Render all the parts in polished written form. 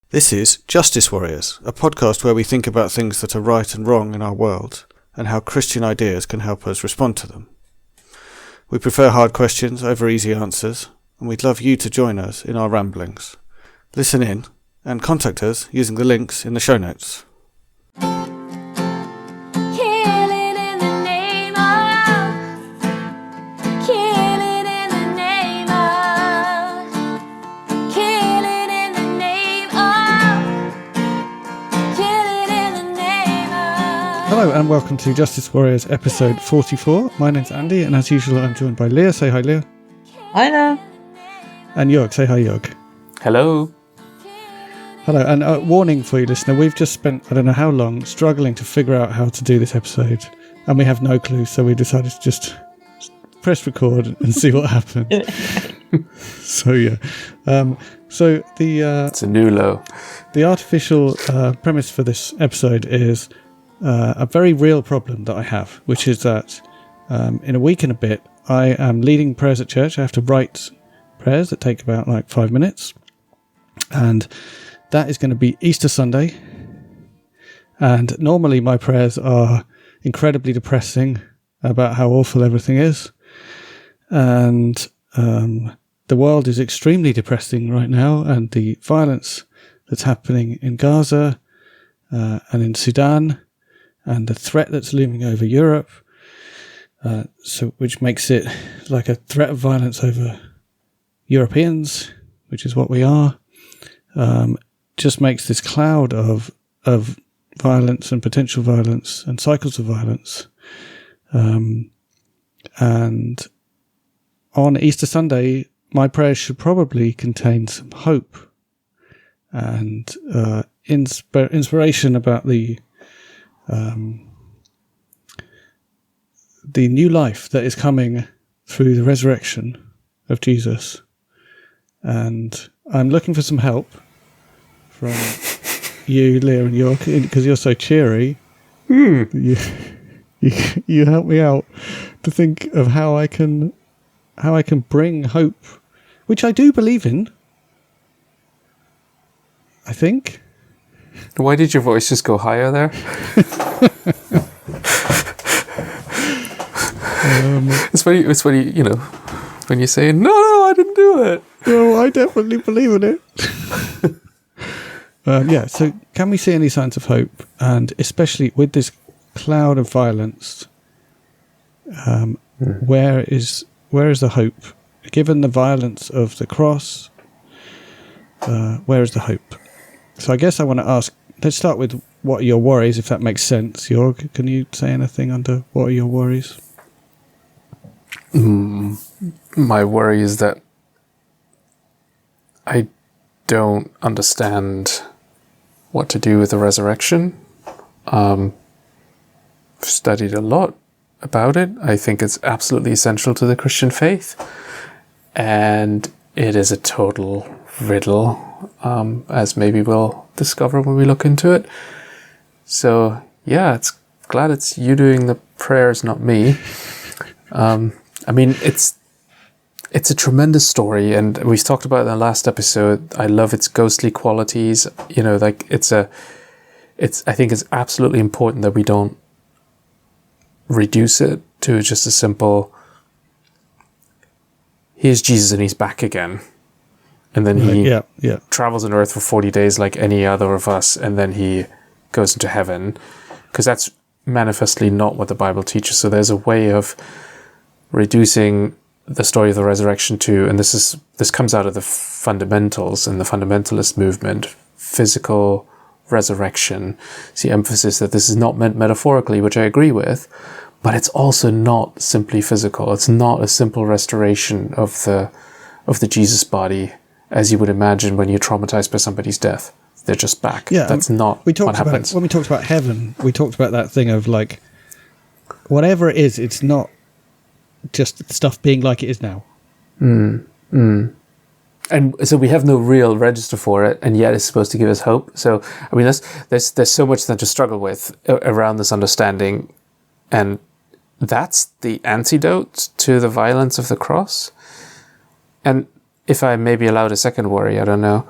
This is Justice Worriers, a podcast where we think about things that are right and wrong in our world, and how Christian ideas can help us respond to them. We prefer hard questions over easy answers, and we'd love you to join us in our ramblings. Listen in, and contact us using the links in the show notes. Hello and welcome to Justice Warriors episode 44. My name's Andy and as usual I'm joined by Leah. Say hi, Leah. Hi there. And Jörg. Say hi, Jörg. Hello. Hello, and a warning for you listener, we've just spent I don't know how long struggling to figure out how to do this episode and we have no clue, so we decided to just press record and see what happens. So yeah. It's a new low. The artificial premise for this episode is a very real problem that I have, which is that in a week and a bit I am leading prayers at church. I have to write prayers that take about 5 minutes, and that is going to be Easter Sunday, and normally my prayers are incredibly depressing about how awful everything is, and the world is extremely depressing right now, and the violence that's happening in Gaza and in Sudan, and the threat that's looming over Europe, which makes it like a threat of violence over Europeans, which is what we are, just makes this cloud of violence and potential violence and cycles of violence. And on Easter Sunday, my prayers should probably contain some hope and inspiration about the new life that is coming through the resurrection of Jesus. And I'm looking for some help from you, Leah and Jörg, because you're so cheery. You help me out to think of how I can bring hope, which I do believe in, I think. Why did your voice just go higher there? It's funny, when you say, no, I didn't do it. No, I definitely believe in it. So can we see any signs of hope? And especially with this cloud of violence, where is the hope? Given the violence of the cross, where is the hope? So I guess I want to ask, let's start with what are your worries, if that makes sense. Jörg, can you say anything under what are your worries? My worry is that I don't understand what to do with the resurrection. I've studied a lot about it. I think it's absolutely essential to the Christian faith. And it is a total riddle, as maybe we'll discover when we look into it. So, yeah, it's glad it's you doing the prayers, not me. It's a tremendous story, and we've talked about it in the last episode. I love its ghostly qualities. I think it's absolutely important that we don't reduce it to just a simple, here's Jesus and he's back again. And then he travels on earth for 40 days like any other of us, and then he goes into heaven. Because that's manifestly not what the Bible teaches. So there's a way of reducing the story of the resurrection to, and this comes out of the fundamentals and the fundamentalist movement, physical resurrection. It's the emphasis that this is not meant metaphorically, which I agree with, but it's also not simply physical. It's not a simple restoration of the Jesus body, as you would imagine when you're traumatized by somebody's death. They're just back. Yeah, that's not what happens. When we talked about heaven, we talked about that thing of whatever it is, it's not just stuff being like it is now. And so we have no real register for it, and yet it's supposed to give us hope. So, there's so much then to struggle with around this understanding, and that's the antidote to the violence of the cross. And if I may be allowed a second worry, I don't know.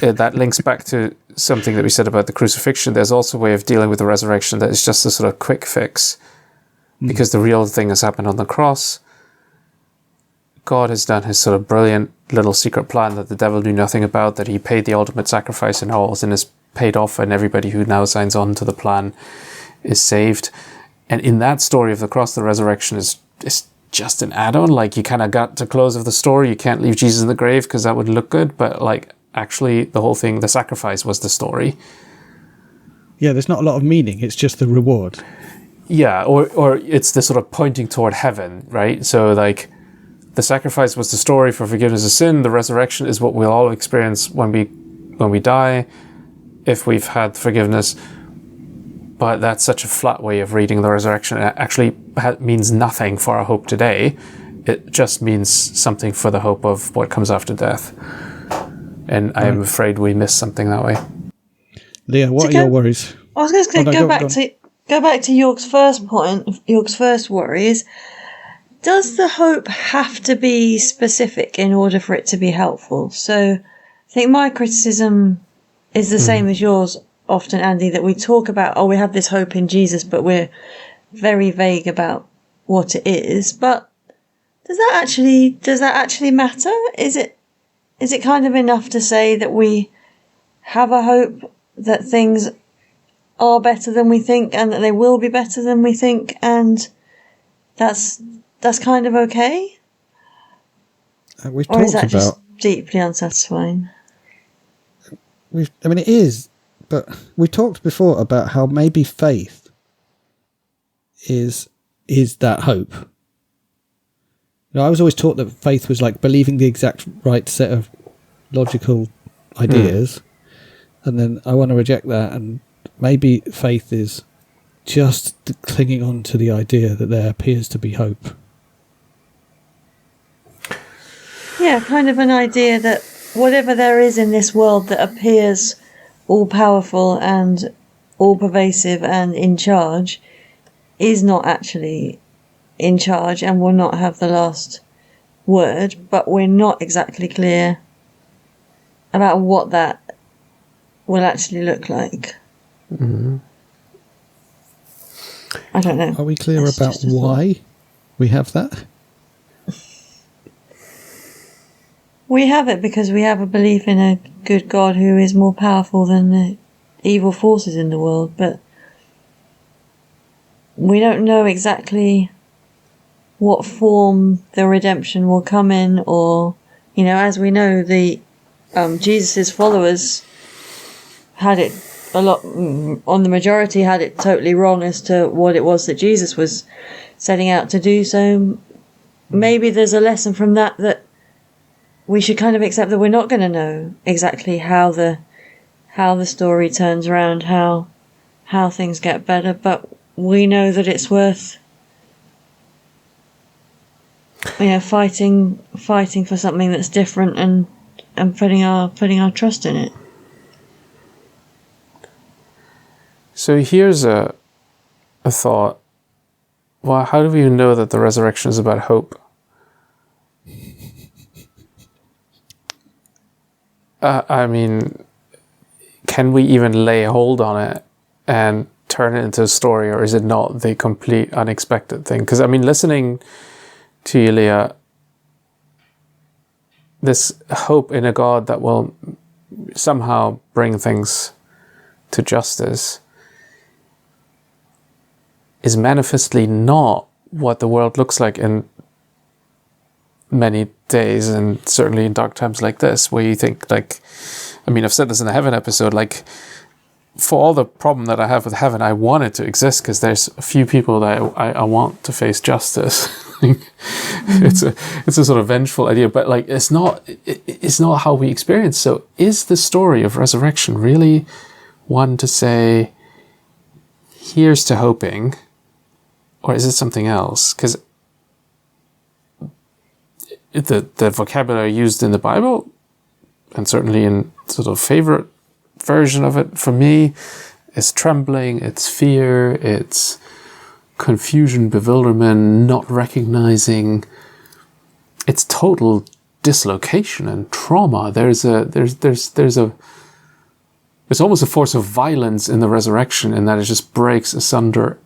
that links back to something that we said about the crucifixion. There's also a way of dealing with the resurrection that is just a sort of quick fix, because the real thing has happened on the cross. God has done his sort of brilliant little secret plan that the devil knew nothing about, that he paid the ultimate sacrifice and all sin is paid off, and everybody who now signs on to the plan is saved. And in that story of the cross, the resurrection is just an add-on. Like, you kind of got to close of the story. You can't leave Jesus in the grave because that would look good. But like, actually, the whole thing, the sacrifice was the story. Yeah, there's not a lot of meaning. It's just the reward. Yeah, or it's the sort of pointing toward heaven, right? So like, the sacrifice was the story for forgiveness of sin. The resurrection is what we'll all experience when we die, if we've had forgiveness. But that's such a flat way of reading the resurrection. It actually means nothing for our hope today. It just means something for the hope of what comes after death. And I'm afraid we miss something that way. Leah, what are your worries? I was going to go back to Jörg's first point, Jörg's first worries. Does the hope have to be specific in order for it to be helpful? So I think my criticism is the same as yours often, Andy, that we talk about, we have this hope in Jesus, but we're very vague about what it is. But does that actually matter? Is it kind of enough to say that we have a hope that things are better than we think and that they will be better than we think, and that's kind of okay? We've or is that talked just about deeply unsatisfying? It is, but we talked before about how maybe faith is that hope. I was always taught that faith was like believing the exact right set of logical ideas, and then I want to reject that, and maybe faith is just clinging on to the idea that there appears to be hope. Yeah, kind of an idea that whatever there is in this world that appears all-powerful and all-pervasive and in charge is not actually in charge and will not have the last word, but we're not exactly clear about what that will actually look like. Mm-hmm. I don't know. Are we clear about why we have that? We have it because we have a belief in a good God who is more powerful than the evil forces in the world, but we don't know exactly what form the redemption will come in, or, as we know, the Jesus's followers had it a lot, on the majority had it totally wrong as to what it was that Jesus was setting out to do. So maybe there's a lesson from that we should kind of accept that we're not going to know exactly how the story turns around, how things get better, but we know that it's worth fighting for something that's different and putting our trust in it. So here's a thought. Well, how do we know that the resurrection is about hope? Can we even lay hold on it and turn it into a story, or is it not the complete unexpected thing? Because, listening to you, Leah, this hope in a God that will somehow bring things to justice is manifestly not what the world looks like in many days, and certainly in dark times like this, where you think, I've said this in the heaven episode, for all the problem that I have with heaven, I want it to exist because there's a few people that I want to face justice. It's a sort of vengeful idea, but it's not how we experience. So is the story of resurrection really one to say, here's to hoping, or is it something else? Because the vocabulary used in the Bible, and certainly in sort of favorite version of it for me, is trembling, it's fear, it's confusion, bewilderment, not recognizing, it's total dislocation and trauma. There's almost a force of violence in the resurrection, in that it just breaks asunder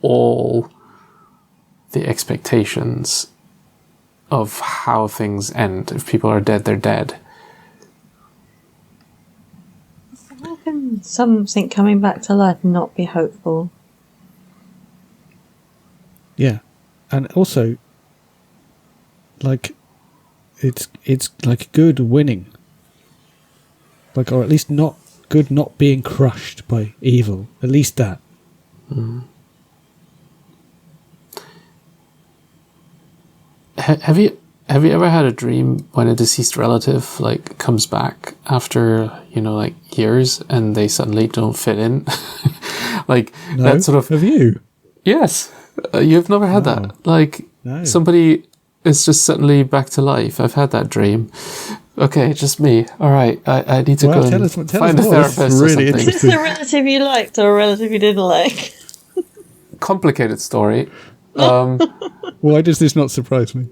all the expectations of how things end. If people are dead, they're dead. How can something coming back to life not be hopeful? Yeah, and also, like, it's like good winning, like, or at least not good not being crushed by evil. At least that. Mm. Have you ever had a dream when a deceased relative like comes back after, you know, like years, and they suddenly don't fit in? Like, no, that sort of. Have you? Yes, you've never had that. Like, no. Somebody is just suddenly back to life. I've had that dream. Okay, just me. All right, I need to go and find a therapist or something. Is this a relative you liked or a relative you didn't like? Complicated story. Why does this not surprise me?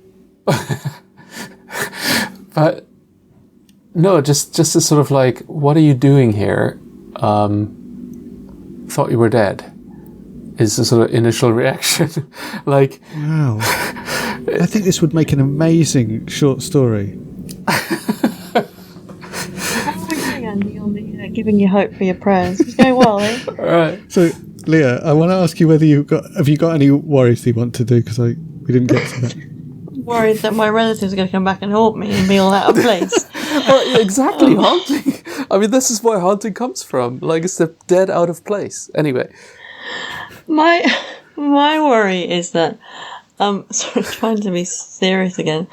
But no, just a sort of like, what are you doing here? Thought you were dead, is the sort of initial reaction. Like, wow, I think this would make an amazing short story. How are we doing, Andy, on the giving you hope for your prayers? It's going well, eh? All right. So, Leah, I want to ask you whether have you got any worries that you want to do, because we didn't get to that. Worried that my relatives are going to come back and haunt me and be all out of place. Well, exactly, haunting. I mean, this is where haunting comes from. Like, it's the dead out of place. Anyway. My worry is that, sorry, trying to be serious again.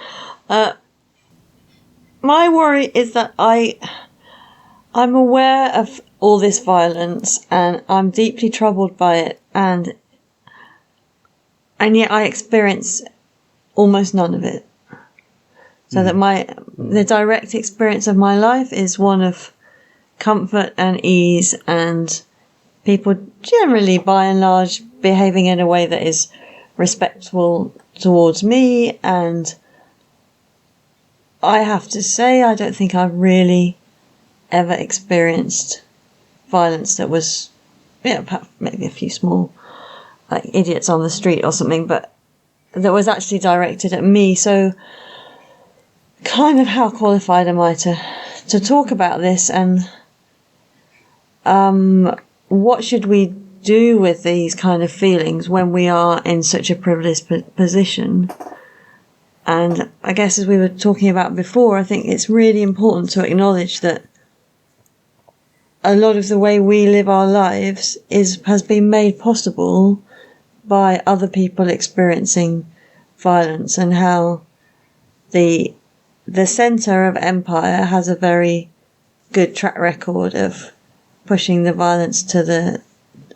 My worry is that I'm aware of all this violence, and I'm deeply troubled by it, and yet I experience almost none of it. So that the direct experience of my life is one of comfort and ease, and people generally, by and large, behaving in a way that is respectful towards me. And I have to say, I don't think I've really ever experienced violence that was, maybe a few small, like, idiots on the street or something, but that was actually directed at me. So kind of how qualified am I to talk about this, and what should we do with these kind of feelings when we are in such a privileged position? And I guess, as we were talking about before, I think it's really important to acknowledge that a lot of the way we live our lives has been made possible by other people experiencing violence, and how the centre of empire has a very good track record of pushing the violence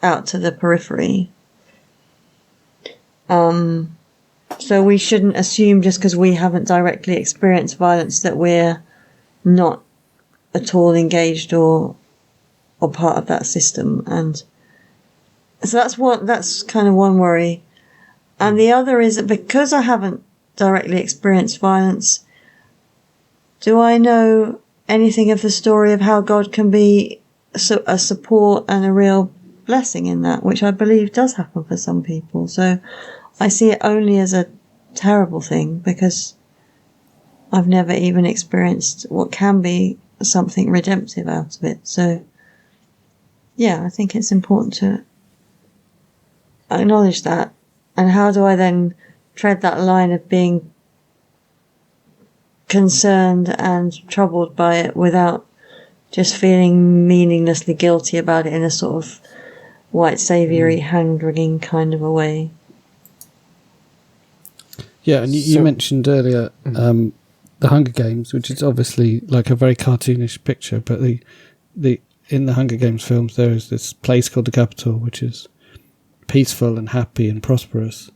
out to the periphery. So we shouldn't assume, just because we haven't directly experienced violence, that we're not at all engaged or part of that system. And so that's kind of one worry. And the other is that because I haven't directly experienced violence, do I know anything of the story of how God can be a support and a real blessing in that, which I believe does happen for some people. So I see it only as a terrible thing, because I've never even experienced what can be something redemptive out of it. So yeah, I think it's important to acknowledge that. And how do I then tread that line of being concerned and troubled by it without just feeling meaninglessly guilty about it in a sort of white saviour-y, hand-wringing kind of a way? Yeah, and you mentioned earlier the Hunger Games, which is obviously like a very cartoonish picture, but the in the Hunger Games films there is this place called the Capitol, which is peaceful and happy and prosperous,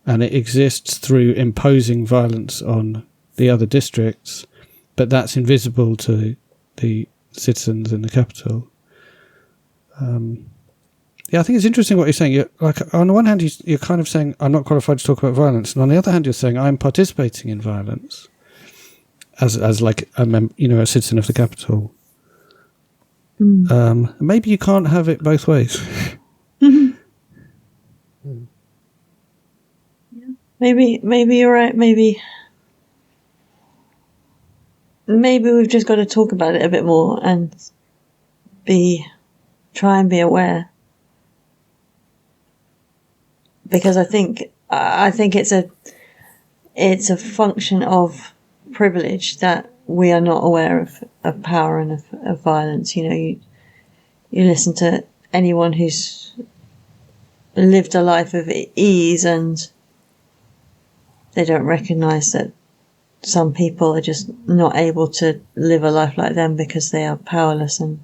and it exists through imposing violence on the other districts, but that's invisible to the citizens in the capital. Yeah, I think it's interesting what you're saying. You're, like, on the one hand, you're kind of saying, I'm not qualified to talk about violence, and on the other hand, you're saying, I'm participating in violence. as like a a citizen of the capital. Maybe you can't have it both ways. Maybe you're right. Maybe we've just got to talk about it a bit more and try and be aware. Because I think it's a function of privilege that we are not aware of power and of violence. You listen to anyone who's lived a life of ease, and they don't recognise that some people are just not able to live a life like them because they are powerless and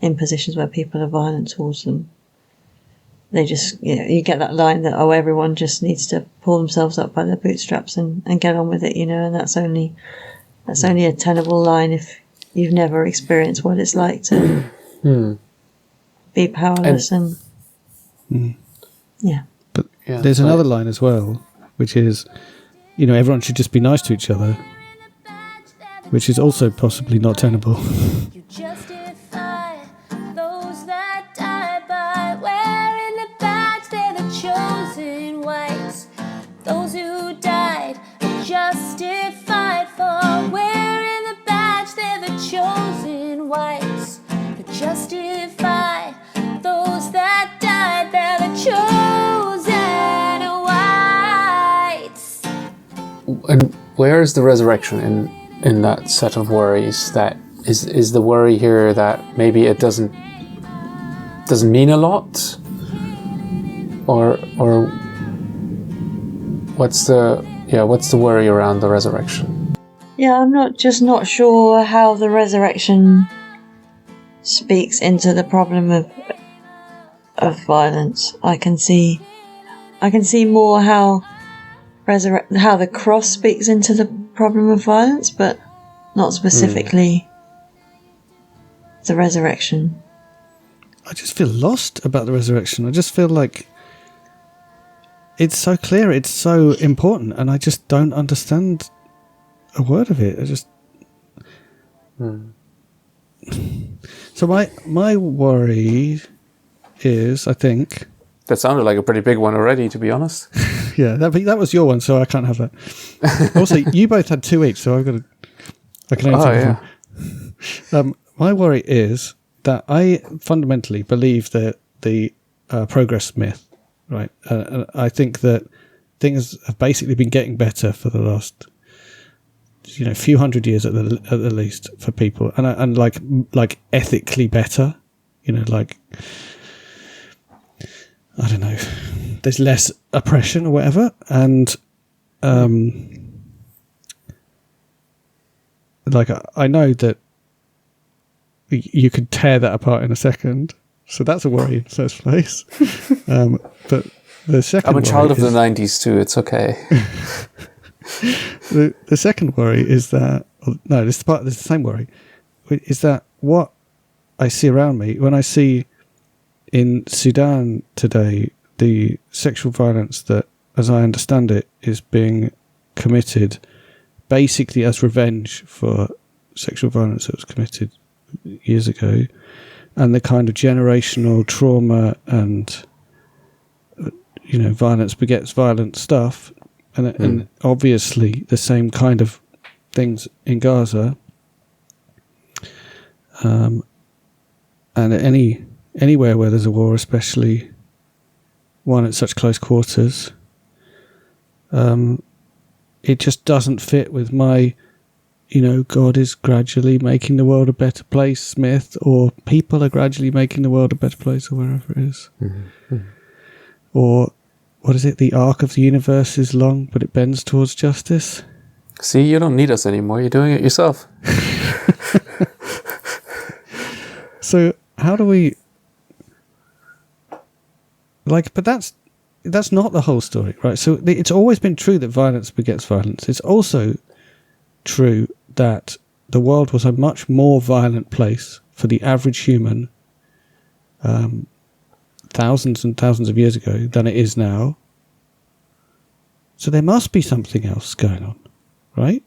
in positions where people are violent towards them. They just, you get that line that, everyone just needs to pull themselves up by their bootstraps and get on with it, and that's only a tenable line if you've never experienced what it's like to be powerless yeah. But there's another line as well, which is, everyone should just be nice to each other, which is also possibly not tenable. Justify those that died, they're the chosen whites. And where is the resurrection in that set of worries? That is the worry here that maybe it doesn't mean a lot, or what's the worry around the resurrection? Yeah, I'm not sure how the resurrection speaks into the problem of violence. I can see more how the cross speaks into the problem of violence, but not specifically the resurrection. I just feel lost about the resurrection. I just feel like it's so clear, it's so important, and I just don't understand a word of it. I just So my worry is, I think... That sounded like a pretty big one already, to be honest. Yeah, that was your one, so I can't have that. Also, you both had 2 each, so I can only take one. My worry is that I fundamentally believe that the progress myth, right? And I think that things have basically been getting better for the last... few hundred years at the least for people, and like ethically better, like, I don't know, there's less oppression or whatever, and like I know that you could tear that apart in a second, so that's a worry in the first place. But the second, I'm a child of the 90s too. It's okay. The second worry is that this is the same worry, is that what I see around me when I see in Sudan today the sexual violence that, as I understand it, is being committed basically as revenge for sexual violence that was committed years ago, and the kind of generational trauma and violence begets violent stuff. And obviously the same kind of things in Gaza, and anywhere where there's a war, especially one at such close quarters, it just doesn't fit with my, God is gradually making the world a better place myth, or people are gradually making the world a better place, or wherever it is. Or... what is it? The arc of the universe is long, but it bends towards justice. See, you don't need us anymore. You're doing it yourself. So how do we... but that's not the whole story, right? So it's always been true that violence begets violence. It's also true that the world was a much more violent place for the average human thousands and thousands of years ago than it is now. So there must be something else going on, right?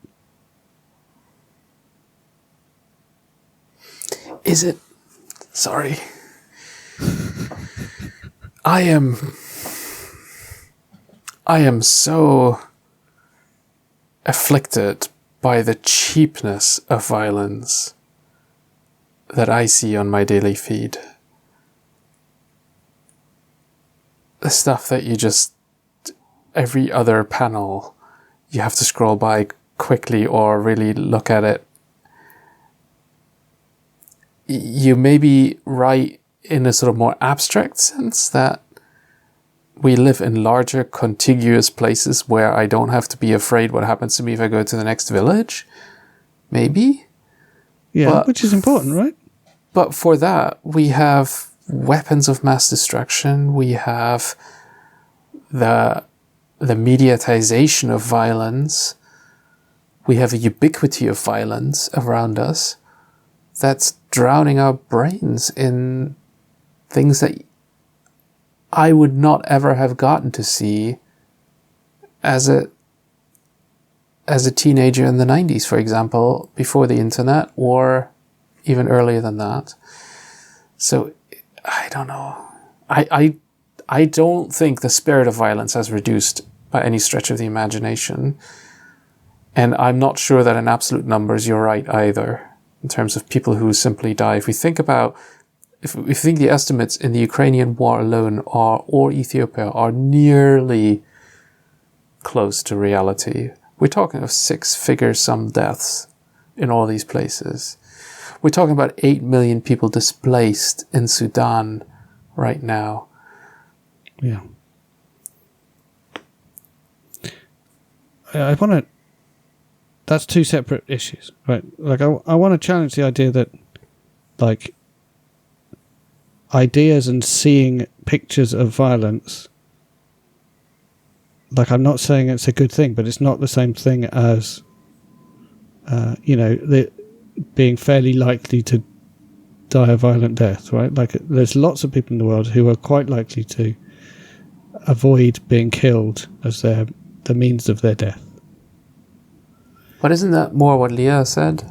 is it? Sorry. I am so afflicted by the cheapness of violence that I see on my daily feed. The stuff that you just, every other panel, you have to scroll by quickly or really look at it. You may be right in a sort of more abstract sense that we live in larger contiguous places where I don't have to be afraid what happens to me if I go to the next village. Maybe. Yeah, but, which is important, right? But for that, we have weapons of mass destruction. We have the mediatization of violence. We have a ubiquity of violence around us that's drowning our brains in things that I would not ever have gotten to see as a teenager in the 90s, for example, before the internet, or even earlier than that. So I don't know. I don't think the spirit of violence has reduced by any stretch of the imagination. And I'm not sure that in absolute numbers you're right either, in terms of people who simply die. If we think about, if we think the estimates in the Ukrainian war alone or Ethiopia are nearly close to reality, we're talking of 6-figure sum deaths in all these places. We're talking about 8 million people displaced in Sudan right now. Yeah. I want to... That's two separate issues, right? Like, I want to challenge the idea that, like, ideas and seeing pictures of violence, like, I'm not saying it's a good thing, but it's not the same thing as, being fairly likely to die a violent death, right? Like, there's lots of people in the world who are quite likely to avoid being killed as the means of their death. But isn't that more what Leah said?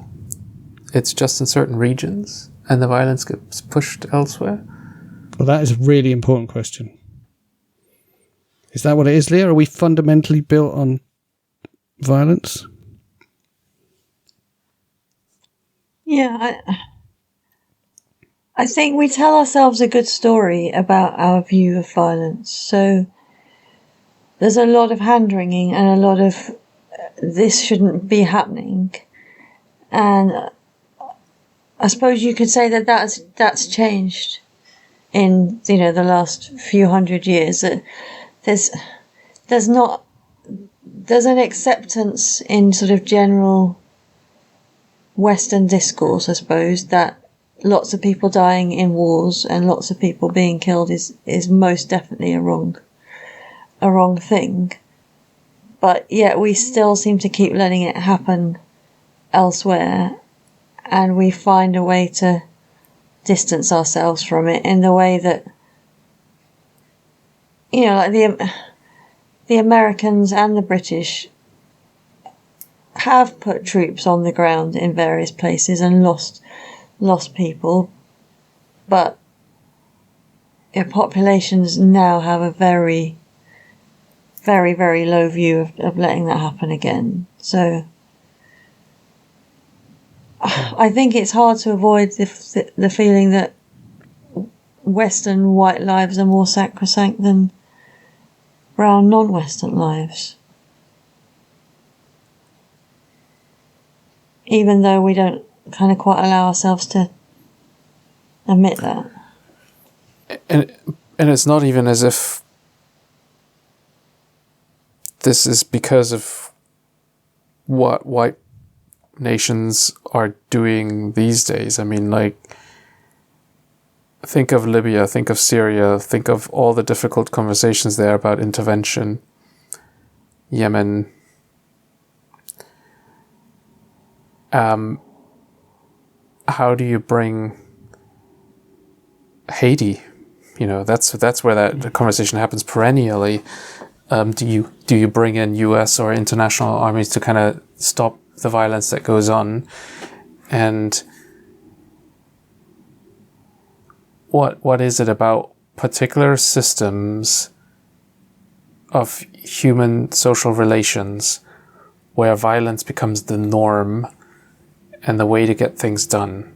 It's just in certain regions and the violence gets pushed elsewhere? Well, that is a really important question. Is that what it is, Leah? Are we fundamentally built on violence? Yeah, I think we tell ourselves a good story about our view of violence. So there's a lot of hand-wringing and a lot of this shouldn't be happening. And I suppose you could say that that's changed in, the last few hundred years. That there's an acceptance in sort of general Western discourse, I suppose, that lots of people dying in wars and lots of people being killed is most definitely a wrong thing. But yet we still seem to keep letting it happen elsewhere, and we find a way to distance ourselves from it in the way that, like the Americans and the British have put troops on the ground in various places and lost people, but populations now have a very, very, very low view of letting that happen again. So I think it's hard to avoid the feeling that Western white lives are more sacrosanct than brown non-Western lives. Even though we don't kind of quite allow ourselves to admit that. And it's not even as if this is because of what white nations are doing these days. I mean, like, think of Libya, think of Syria, think of all the difficult conversations there about intervention. Yemen. How do you bring Haiti? That's where that conversation happens perennially. Do you bring in US or international armies to kind of stop the violence that goes on? And what is it about particular systems of human social relations where violence becomes the norm and the way to get things done?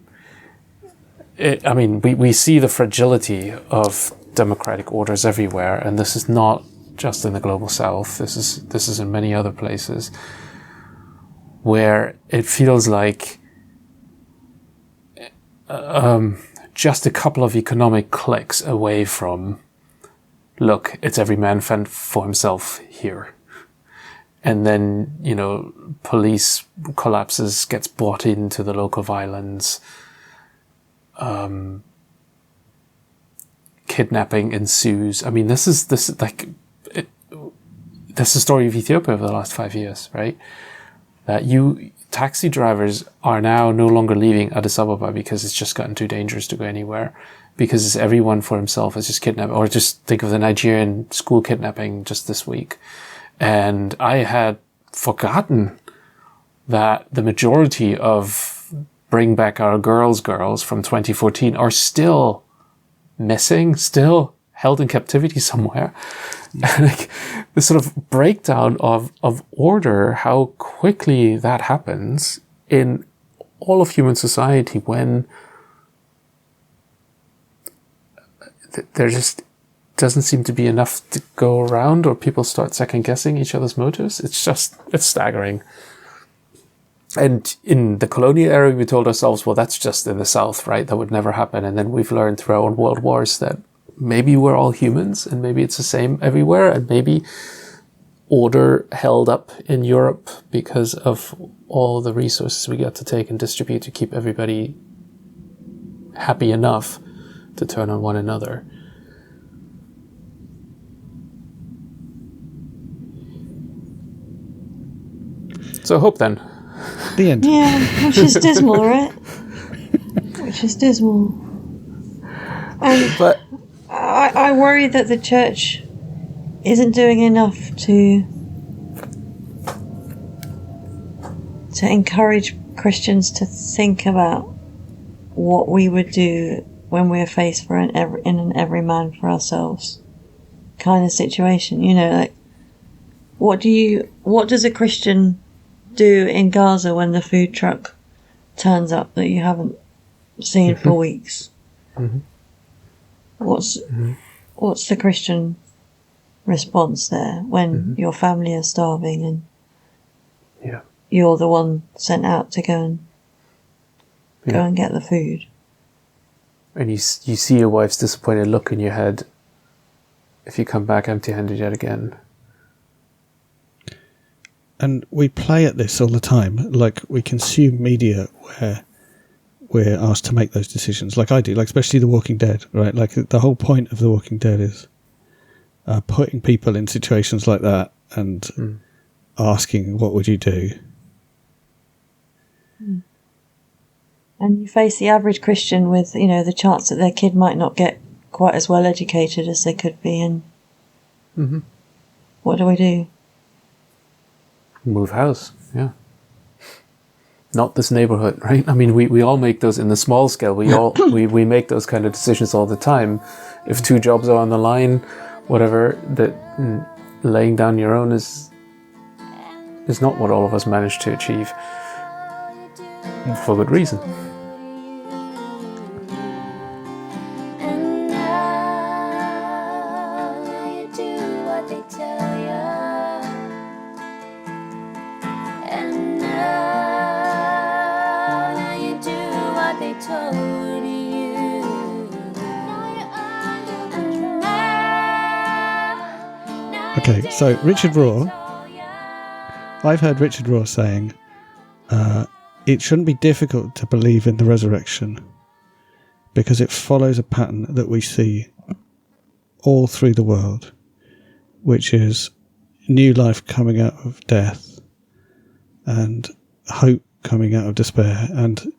We see the fragility of democratic orders everywhere, and this is not just in the global south. This is in many other places where it feels like just a couple of economic clicks away from, look, it's every man fend for himself here. And then, police collapses, gets brought into the local violence. Kidnapping ensues. I mean, this is the story of Ethiopia over the last 5 years, right? That taxi drivers are now no longer leaving Addis Ababa because it's just gotten too dangerous to go anywhere, because it's everyone for himself is just kidnapped. Or just think of the Nigerian school kidnapping just this week. And I had forgotten that the majority of Bring Back Our Girls from 2014 are still missing, still held in captivity somewhere. Like, this sort of breakdown of order, how quickly that happens in all of human society when there just doesn't seem to be enough to go around, or people start second guessing each other's motives. It's staggering. And in the colonial era, we told ourselves, well, that's just in the South, right? That would never happen. And then we've learned through our own world wars that maybe we're all humans, and maybe it's the same everywhere, and maybe order held up in Europe because of all the resources we got to take and distribute to keep everybody happy enough to turn on one another. So hope then. The end. Yeah, which is dismal, right? Which is dismal. But I worry that the church isn't doing enough to encourage Christians to think about what we would do when we're faced in an every man for ourselves kind of situation. Like, what does a Christian do in Gaza when the food truck turns up that you haven't seen for weeks? Mm-hmm. What's the Christian response there when your family are starving and you're the one sent out to go and get the food? And you see your wife's disappointed look in your head if you come back empty-handed yet again. And we play at this all the time. Like, we consume media where we're asked to make those decisions, like I do, like especially The Walking Dead, right? Like, the whole point of The Walking Dead is putting people in situations like that and asking, what would you do? And you face the average Christian with, the chance that their kid might not get quite as well educated as they could be, and what do we do? Move house, yeah. Not this neighborhood, right? I mean, we all make those in the small scale. We make those kind of decisions all the time. If 2 jobs are on the line, whatever, that laying down your own is not what all of us manage to achieve, for good reason. Okay, so Richard Rohr, I've heard Richard Rohr saying, it shouldn't be difficult to believe in the resurrection because it follows a pattern that we see all through the world, which is new life coming out of death and hope coming out of despair. And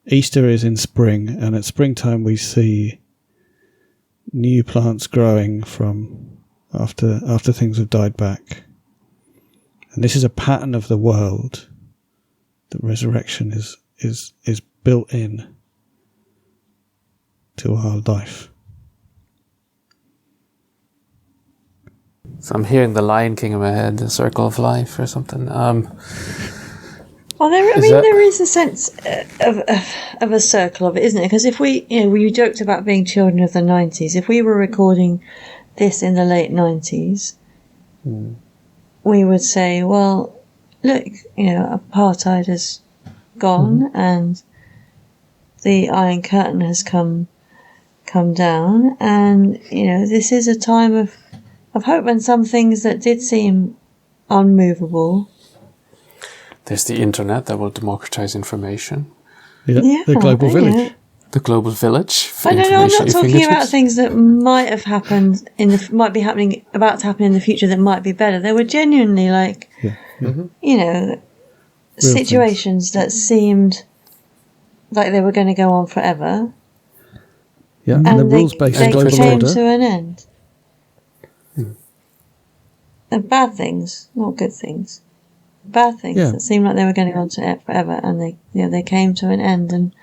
Easter is in spring, and at springtime we see new plants growing from after things have died back. And this is a pattern of the world. The resurrection is built in to our life. So I'm hearing the Lion King in my head, the circle of life or something. Well, there is a sense of a circle of it, isn't it? Because if we joked about being children of the 90s. If we were recording this in the late 90s, we would say, well, look, apartheid has gone and the Iron Curtain has come down, and this is a time of hope, and some things that did seem unmovable. There's the internet that will democratize information. Yeah, the global village. The global village. I don't know. I'm not talking about things that might have happened might be happening, about to happen in the future that might be better. They were genuinely situations that seemed like they were going to go on forever. Yeah, and the rules-based global order. They came to an end. And bad things, not good things. Bad things that seemed like they were going to go on to forever, and they came to an end, and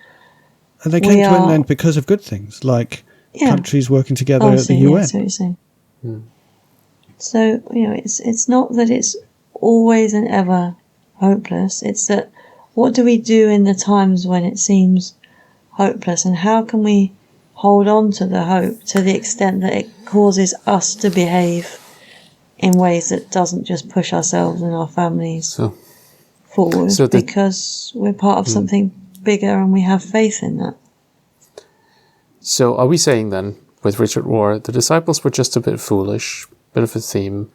they came to an end because of good things, like countries working together at the UN. That's what you're saying. So it's not that it's always and ever hopeless. It's that what do we do in the times when it seems hopeless, and how can we hold on to the hope to the extent that it causes us to behave in ways that doesn't just push ourselves and our families forward, because we're part of something bigger and we have faith in that. So are we saying then, with Richard Rohr, the disciples were just a bit foolish, bit of a theme?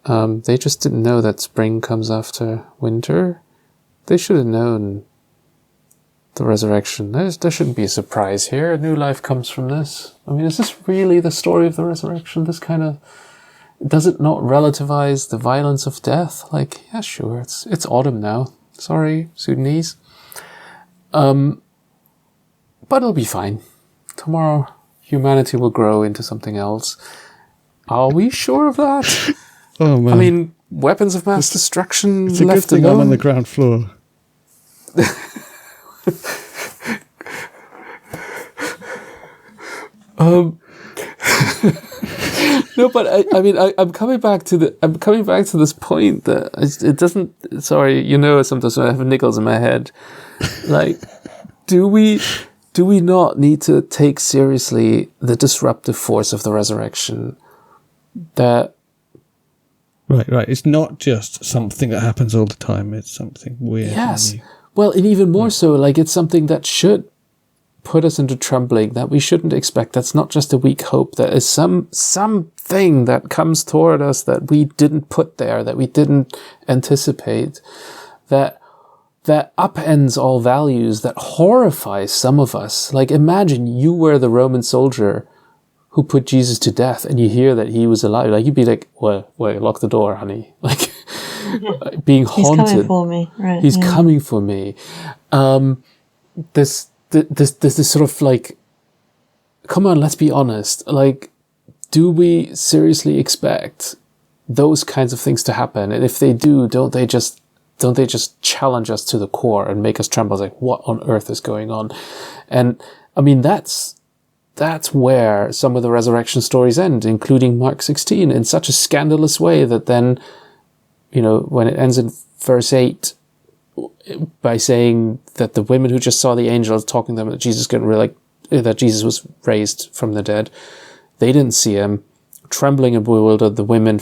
They just didn't know that spring comes after winter. They should have known the resurrection. There shouldn't be a surprise here. A new life comes from this. I mean, is this really the story of the resurrection? This kind of... Does it not relativize the violence of death? Like, yeah, sure, it's autumn now. Sorry, Sudanese. But it'll be fine. Tomorrow, humanity will grow into something else. Are we sure of that? Oh, man. I mean, weapons of mass destruction it's a left good thing alone. I'm on the ground floor. No, but I mean, I'm coming back to this point that it doesn't. Sorry, sometimes when I have niggles in my head, like, do we not need to take seriously the disruptive force of the resurrection? That right. It's not just something that happens all the time. It's something weird. Yes. Well, and even more so, like, it's something that should put us into trembling, that we shouldn't expect. That's not just a weak hope. That is something that comes toward us that we didn't put there, that we didn't anticipate, that upends all values, that horrifies some of us. Like, imagine you were the Roman soldier who put Jesus to death, and you hear that he was alive. Like, you'd be like, wait, lock the door, honey. Like, being haunted. He's coming for me. Right. He's coming for me. This sort of like, come on, let's be honest. Like, do we seriously expect those kinds of things to happen? And if they do, don't they just challenge us to the core and make us tremble? Like, what on earth is going on? And I mean, that's where some of the resurrection stories end, including Mark 16, in such a scandalous way that then, when it ends in verse 8, by saying that the women who just saw the angels talking to them that Jesus was raised from the dead, they didn't see him. Trembling and bewildered, the women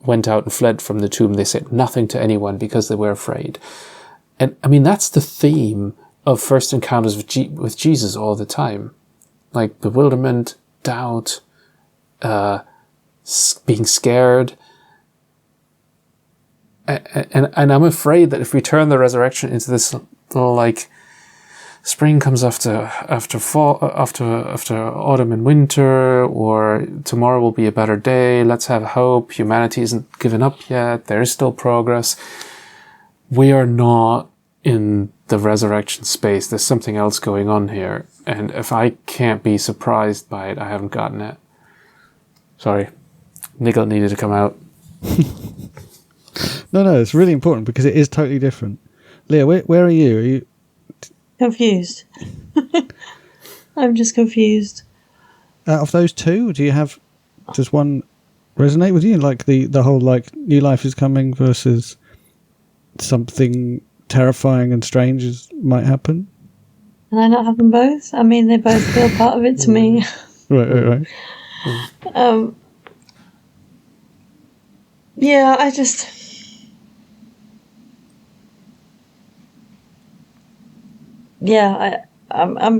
went out and fled from the tomb. They said nothing to anyone because they were afraid. And I mean, that's the theme of first encounters with Jesus all the time. Like bewilderment, doubt, being scared. And I'm afraid that if we turn the resurrection into this little, like, spring comes after fall, after autumn and winter, or tomorrow will be a better day, let's have hope, humanity isn't given up yet, there is still progress. We are not in the resurrection space. There's something else going on here. And if I can't be surprised by it, I haven't gotten it. Sorry. Niggle needed to come out. No, it's really important because it is totally different. Leah, where are you? Are you confused? I'm just confused. Out of those two, does one resonate with you? Like the whole like new life is coming versus something terrifying and strange might happen? Can I not have them both? I mean, they both feel part of it to me. Right. Yeah, I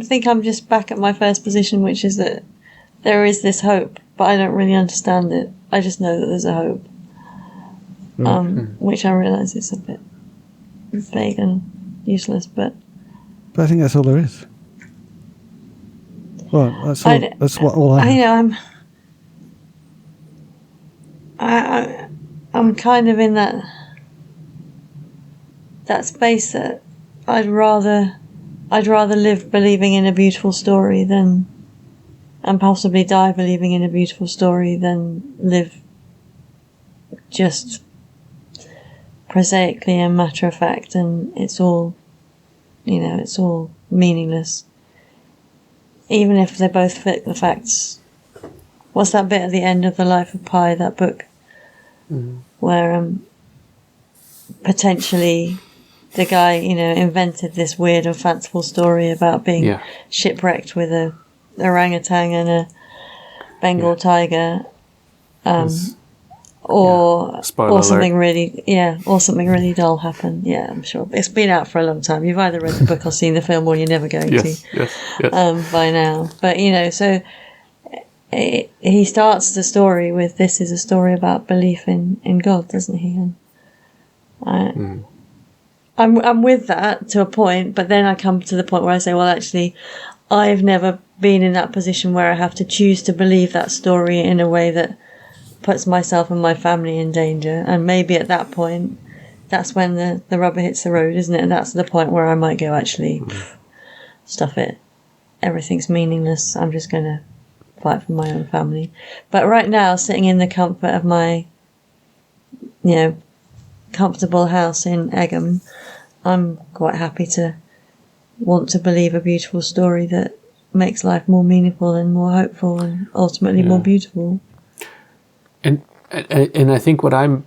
think I'm just back at my first position, which is that there is this hope, but I don't really understand it. I just know that there's a hope, which I realise is a bit vague and useless, but I think that's all there is. Well, that's all. That's what all I have. I'm kind of in that space that I'd rather live believing in a beautiful story and possibly die believing in a beautiful story than live just prosaically and matter of fact, and it's all meaningless. Even if they both fit the facts. What's that bit at the end of The Life of Pi, that book, where potentially the guy, invented this weird and fanciful story about being shipwrecked with a orangutan and a Bengal tiger, or something really dull happened. Yeah, I'm sure it's been out for a long time. You've either read the book or seen the film, or you're never going to by now. But so he starts the story with, "This is a story about belief in God," doesn't he? And I'm with that to a point, but then I come to the point where I say, well, actually, I've never been in that position where I have to choose to believe that story in a way that puts myself and my family in danger. And maybe at that point, that's when the rubber hits the road, isn't it? And that's the point where I might go, actually, stuff it. Everything's meaningless. I'm just going to fight for my own family. But right now, sitting in the comfort of my, comfortable house in Egham, I'm quite happy to want to believe a beautiful story that makes life more meaningful and more hopeful and ultimately more beautiful. And I think what I'm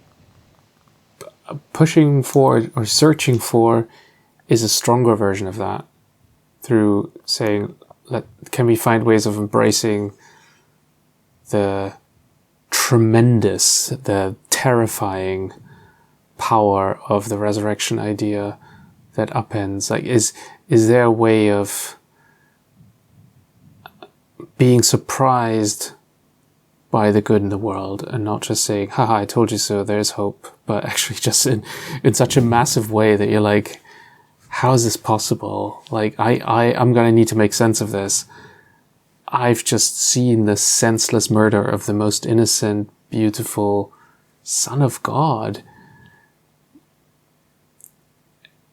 pushing for or searching for is a stronger version of that, through saying, can we find ways of embracing the tremendous, the terrifying power of the resurrection idea that upends? Like, is there a way of being surprised by the good in the world and not just saying, haha, I told you so, there's hope, but actually just in such a massive way that you're like, how is this possible? Like, I'm going to need to make sense of this. I've just seen the senseless murder of the most innocent, beautiful Son of God.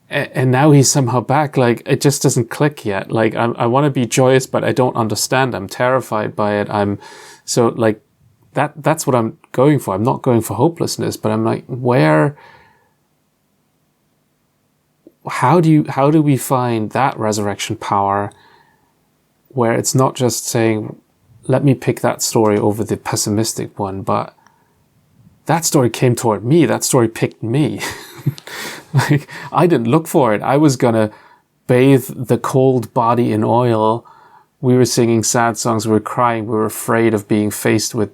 And now he's somehow back. Like, it just doesn't click yet. Like, I want to be joyous, but I don't understand. I'm terrified by it. So like, that's what I'm going for. I'm not going for hopelessness, but I'm like, how do we find that resurrection power where it's not just saying, let me pick that story over the pessimistic one, but that story came toward me. That story picked me. Like, I didn't look for it. I was gonna bathe the cold body in oil. We were singing sad songs. We were crying. We were afraid of being faced with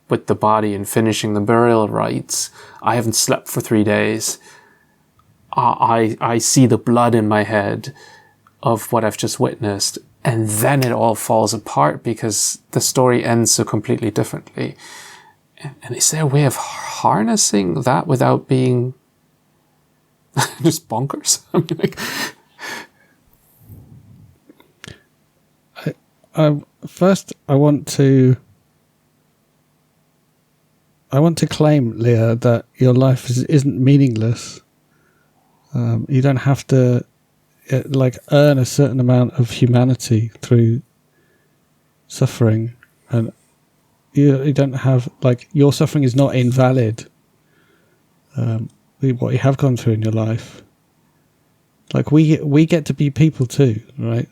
the body and finishing the burial rites. I haven't slept for 3 days. I see the blood in my head of what I've just witnessed. And then it all falls apart because the story ends so completely differently. And is there a way of harnessing that without being just bonkers? I mean, like, first, I want to claim, Leah, that your life isn't meaningless. You don't have to earn a certain amount of humanity through suffering, and you don't have, your suffering is not invalid. What you have gone through in your life, we get to be people too, right?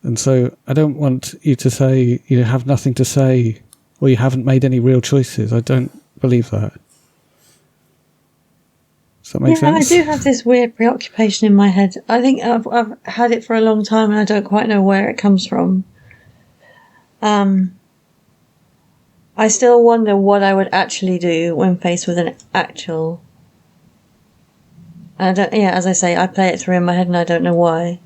And so I don't want you to say you have nothing to say or you haven't made any real choices. I don't believe that. Does that make sense? I do have this weird preoccupation in my head. I think I've had it for a long time and I don't quite know where it comes from. I still wonder what I would actually do when faced with an actual... as I say, I play it through in my head and I don't know why.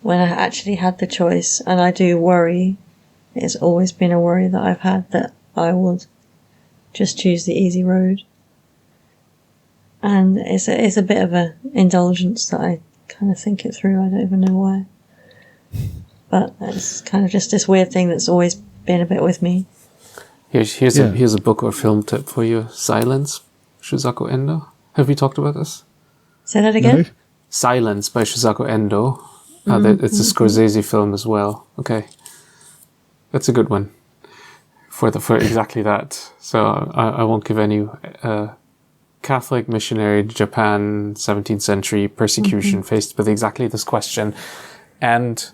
When I actually had the choice, and I do worry, it's always been a worry that I've had that I would just choose the easy road. And it's a bit of an indulgence that I kind of think it through. I don't even know why. But it's kind of just this weird thing that's always been a bit with me. Here's a book or film tip for you. Silence, Shusaku Endo. Have we talked about this? Say that again? No? Silence by Shusaku Endo. It's a Scorsese film as well. Okay. That's a good one. For exactly that. So I won't give any... Catholic missionary Japan, 17th century persecution, faced with exactly this question, and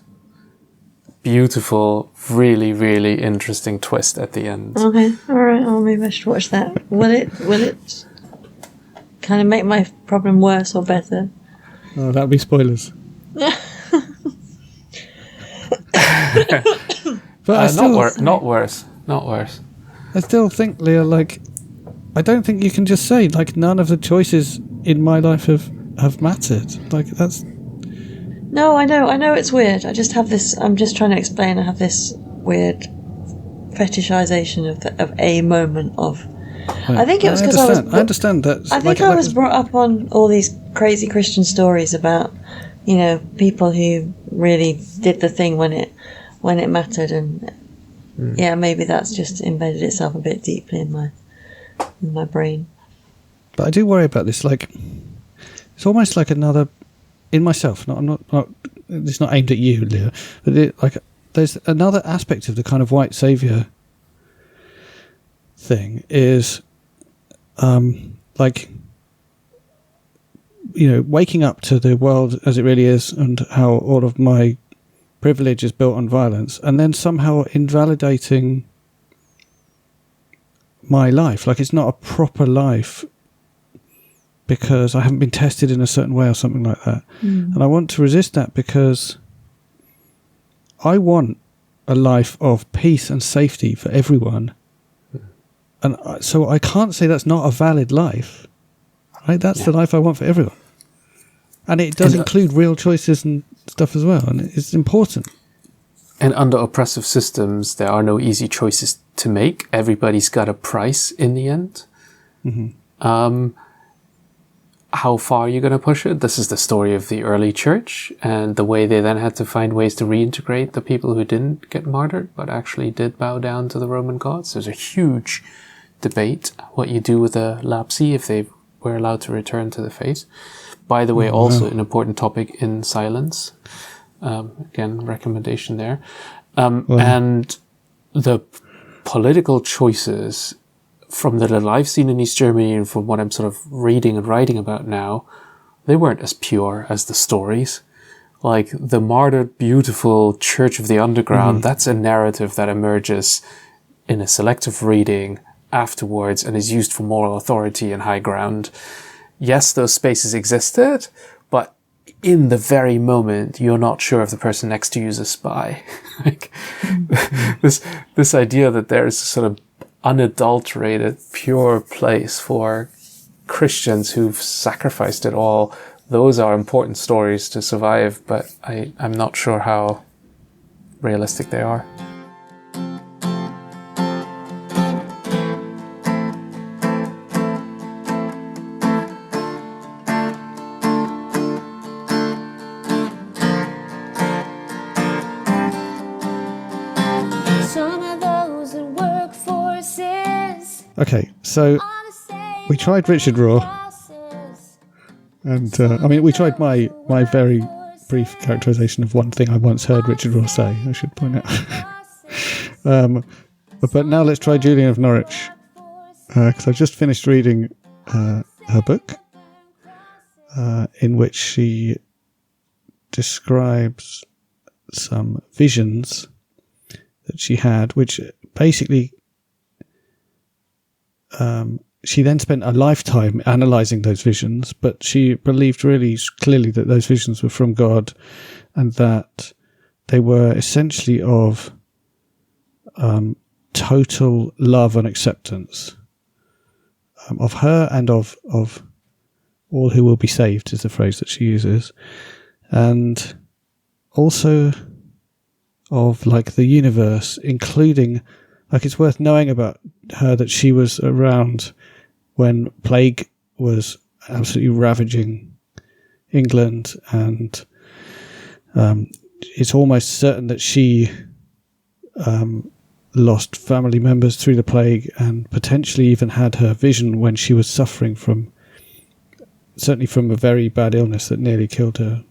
beautiful, really, really interesting twist at the end. Okay, all right. Oh, maybe I should watch that. Will it kind of make my problem worse or better? Oh, that'd be spoilers. But not worse. I still think, Leah, I don't think you can just say, none of the choices in my life have mattered. That's... No, I know it's weird. I just have this... I'm just trying to explain. I have this weird fetishization of a moment of... I think it was because I understand that. I think I was brought up on all these crazy Christian stories about, people who really did the thing when it mattered, and maybe that's just embedded itself a bit deeply in my brain. But I do worry about this. It's almost like another in myself. I'm not. It's not aimed at you, Leah. But there's another aspect of the kind of white savior thing is, waking up to the world as it really is, and how all of my privilege is built on violence, and then somehow invalidating my life. It's not a proper life because I haven't been tested in a certain way or something like that. And I want to resist that because I want a life of peace and safety for everyone. And so I can't say that's not a valid life. Right? That's the life I want for everyone. And it does include real choices and stuff as well. And it's important. And under oppressive systems, there are no easy choices to make. Everybody's got a price in the end. Mm-hmm. How far are you going to push it? This is the story of the early church and the way they then had to find ways to reintegrate the people who didn't get martyred, but actually did bow down to the Roman gods. There's a huge debate what you do with a lapsee if they were allowed to return to the faith. By the way, also an important topic in Silence. Again, recommendation there. And the political choices from the little I've seen in East Germany and from what I'm sort of reading and writing about now, they weren't as pure as the stories. The martyred, beautiful Church of the Underground, that's a narrative that emerges in a selective reading afterwards and is used for moral authority and high ground. Yes, those spaces existed, but in the very moment, you're not sure if the person next to you is a spy. This idea that there is a sort of unadulterated, pure place for Christians who've sacrificed it all, those are important stories to survive, but I'm not sure how realistic they are. Okay, so we tried Richard Rohr, and we tried my very brief characterization of one thing I once heard Richard Rohr say, I should point out. But now let's try Julian of Norwich, because I've just finished reading her book, in which she describes some visions that she had, which basically she then spent a lifetime analysing those visions, but she believed really clearly that those visions were from God and that they were essentially of total love and acceptance of her and of all who will be saved, is the phrase that she uses, and also of like the universe, including, like, it's worth knowing about her that she was around when plague was absolutely ravaging England, and it's almost certain that she lost family members through the plague, and potentially even had her vision when she was suffering from a very bad illness that nearly killed her.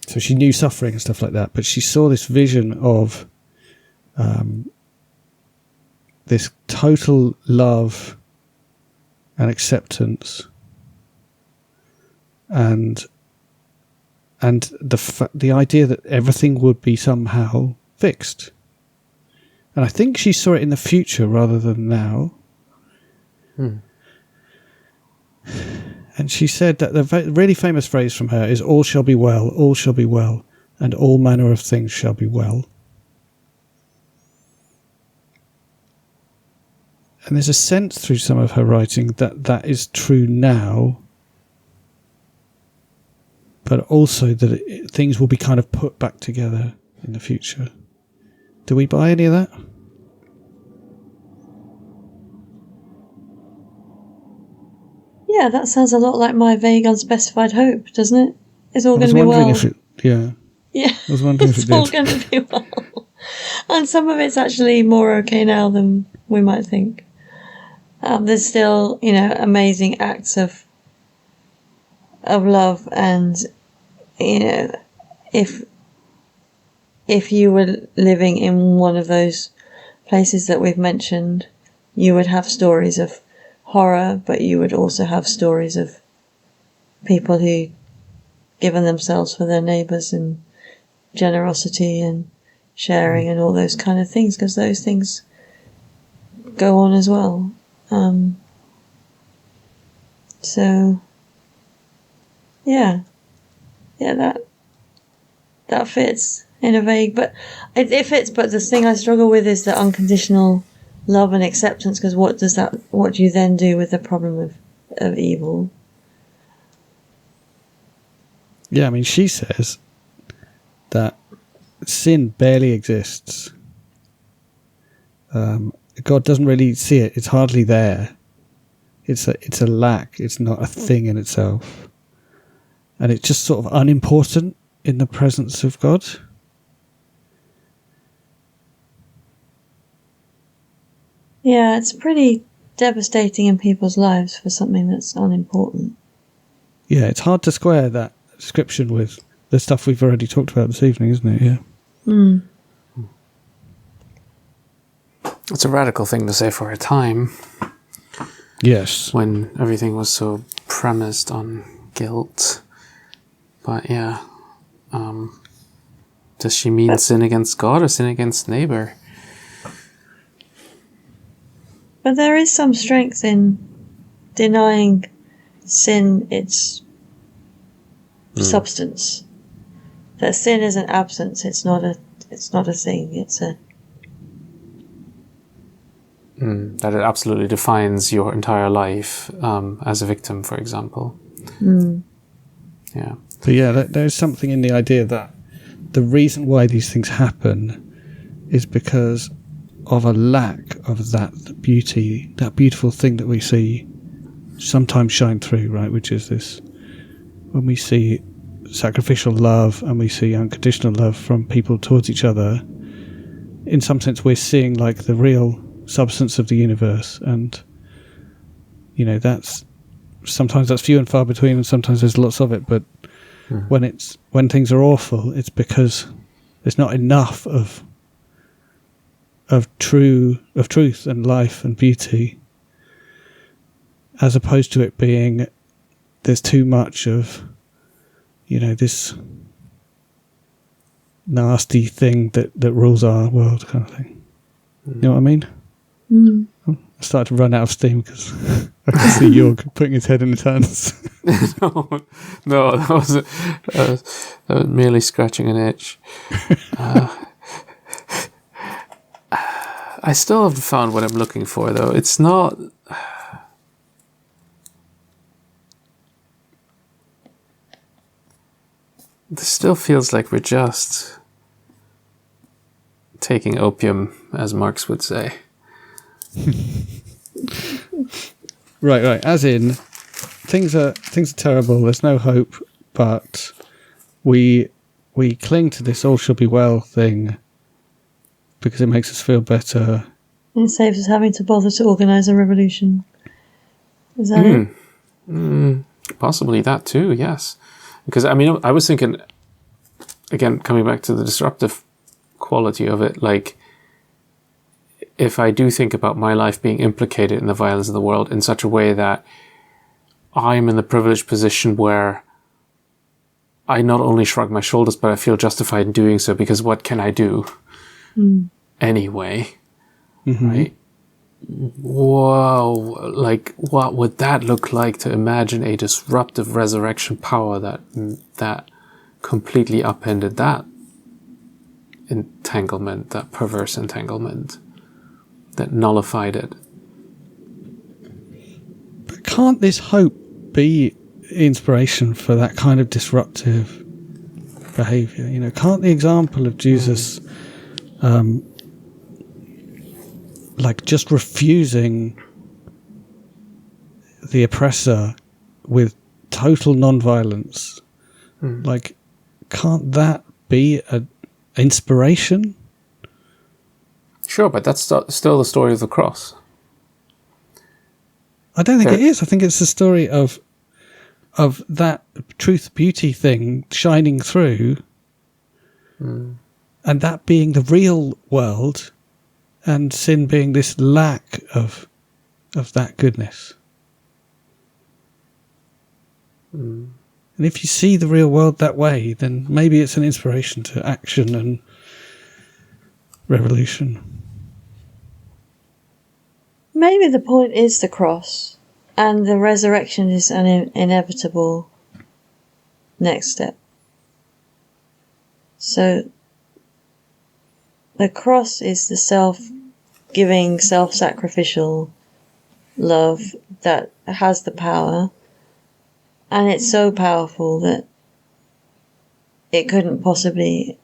So she knew suffering and stuff like that, but she saw this vision of this total love and acceptance, and the idea that everything would be somehow fixed. And I think she saw it in the future rather than now. And she said that the really famous phrase from her is, all shall be well, and all manner of things shall be well. And there's a sense through some of her writing that that is true now, but also that things will be kind of put back together in the future. Do we buy any of that? Yeah, that sounds a lot like my vague, unspecified hope, doesn't it? It's all going to be well. Yeah. I was wondering if it it's did. all going to be well. And some of it's actually more okay now than we might think. There's still, amazing acts of love, and if you were living in one of those places that we've mentioned, you would have stories of horror, but you would also have stories of people who given themselves for their neighbours, and generosity and sharing and all those kind of things, because those things go on as well. So that fits in a vague, but it fits. But the thing I struggle with is the unconditional love and acceptance, because what do you then do with the problem of evil? Yeah, I mean, she says that sin barely exists. God doesn't really see it. It's hardly there. It's a lack. It's not a thing in itself. And it's just sort of unimportant in the presence of God. Yeah, it's pretty devastating in people's lives for something that's unimportant. Yeah, it's hard to square that description with the stuff we've already talked about this evening, isn't it? Yeah. It's a radical thing to say for a time. Yes. When everything was so premised on guilt. But yeah, does she mean sin against God or sin against neighbor? But there is some strength in denying sin its substance. That sin is an absence. It's not a thing. It's a. That it absolutely defines your entire life as a victim, for example. Yeah. But yeah, there's something in the idea that the reason why these things happen is because of a lack of that beauty, that beautiful thing that we see sometimes shine through, right? Which is this, when we see sacrificial love and we see unconditional love from people towards each other, in some sense we're seeing like the real substance of the universe. And that's sometimes that's few and far between, and sometimes there's lots of it, but when things are awful, it's because there's not enough of truth and life and beauty, as opposed to it being there's too much of this nasty thing that rules our world, kind of thing. You know what I mean? Mm. I started to run out of steam because I can see Jörg putting his head in his hands. No, that was merely scratching an itch. I still haven't found what I'm looking for, though. It's not... This still feels like we're just taking opium, as Marx would say. Right. As in, things are terrible. There's no hope, but we cling to this "all shall be well" thing because it makes us feel better. It saves us having to bother to organise a revolution. Is that it? Possibly that too. Yes, because I mean, I was thinking again, coming back to the disruptive quality of it, like. If I do think about my life being implicated in the violence of the world in such a way that I'm in the privileged position where I not only shrug my shoulders, but I feel justified in doing so because what can I do anyway? Right? Whoa, like what would that look like to imagine a disruptive resurrection power that completely upended that entanglement, that perverse entanglement? That nullified it. But can't this hope be inspiration for that kind of disruptive behaviour? You know, can't the example of Jesus, like just refusing the oppressor with total non-violence, like, can't that be an inspiration? Sure, but that's still the story of the cross. I don't think it is. I think it's the story of that truth beauty thing shining through, and that being the real world, and sin being this lack of that goodness. And if you see the real world that way, then maybe it's an inspiration to action and revolution. Maybe the point is the cross, and the resurrection is an inevitable next step. So the cross is the self-giving, self-sacrificial love that has the power, and it's so powerful that it couldn't possibly